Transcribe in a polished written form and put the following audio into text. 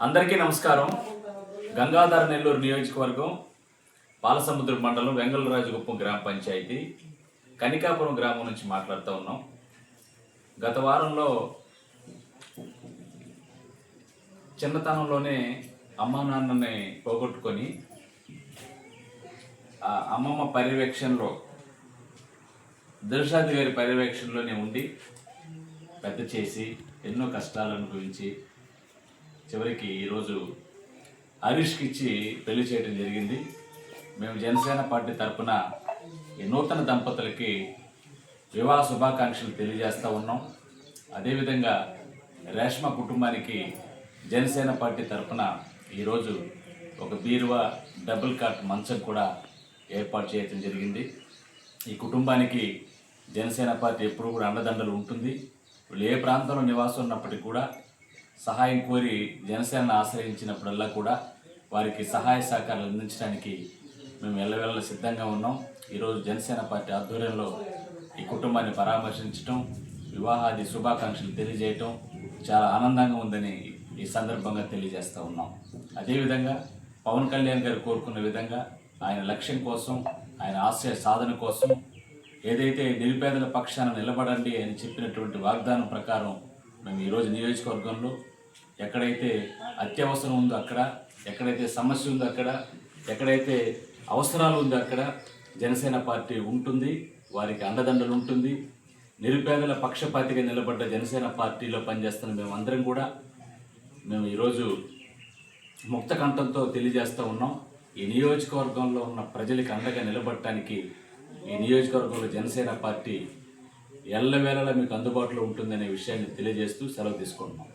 అందరికీ నమస్కారం. గంగాధర నెల్లూరు నియోజకవర్గం పాలసముద్రం మండలం వెంగళరాజుగుప్పం గ్రామ పంచాయతీ కనికాపురం గ్రామం నుంచి మాట్లాడుతూ ఉన్నాం. గత వారంలో చిన్నతనంలోనే అమ్మ నాన్నని పోగొట్టుకొని అమ్మమ్మ పర్యవేక్షణలో దిల్షాద్ గారి పర్యవేక్షణలోనే ఉండి పెద్ద చేసి ఎన్నో కష్టాలు అనుభవించి చివరికి ఈరోజు హరీష్కి ఇచ్చి పెళ్లి చేయడం జరిగింది. మేము జనసేన పార్టీ తరఫున ఈ నూతన దంపతులకి వివాహ శుభాకాంక్షలు తెలియజేస్తూ ఉన్నాం. అదేవిధంగా రేష్మ కుటుంబానికి జనసేన పార్టీ తరఫున ఈరోజు ఒక బీరువా డబుల్ కాట్ మంచం కూడా ఏర్పాటు చేయడం జరిగింది. ఈ కుటుంబానికి జనసేన పార్టీ ఎప్పుడు కూడా అండదండలు ఉంటుంది. వీళ్ళు ఏ ప్రాంతంలో నివాసం ఉన్నప్పటికీ కూడా సహాయం కోరి జనసేనను ఆశ్రయించినప్పుడల్లా కూడా వారికి సహాయ సహకారాలు అందించడానికి మేము ఎల్లవెల్ల సిద్ధంగా ఉన్నాం. ఈరోజు జనసేన పార్టీ ఆధ్వర్యంలో ఈ కుటుంబాన్ని పరామర్శించడం, వివాహాది శుభాకాంక్షలు తెలియజేయటం చాలా ఆనందంగా ఉందని ఈ సందర్భంగా తెలియజేస్తూ ఉన్నాం. అదేవిధంగా పవన్ కళ్యాణ్ గారు కోరుకున్న విధంగా ఆయన లక్ష్యం కోసం, ఆయన ఆశయ సాధన కోసం ఏదైతే నిరుపేదల పక్షాన నిలబడండి అని చెప్పినటువంటి వాగ్దానం ప్రకారం మేము ఈరోజు నియోజకవర్గంలో ఎక్కడైతే అత్యవసరం ఉందో అక్కడ, ఎక్కడైతే సమస్య ఉందో అక్కడ, ఎక్కడైతే అవసరాలు ఉందో అక్కడ జనసేన పార్టీ ఉంటుంది, వారికి అండదండలు ఉంటుంది. నిరుపేదల పక్షపాతిగా నిలబడ్డ జనసేన పార్టీలో పనిచేస్తున్న మేమందరం కూడా మేము ఈరోజు ముక్త కంఠంతో తెలియజేస్తూ ఉన్నాం. ఈ నియోజకవర్గంలో ఉన్న ప్రజలకు అండగా నిలబడటానికి ఈ నియోజకవర్గంలో జనసేన పార్టీ ఎల్లవేళలా మీకు అందుబాటులో ఉంటుందనే విషయాన్ని తెలియజేస్తూ సెలవు తీసుకుంటున్నాం.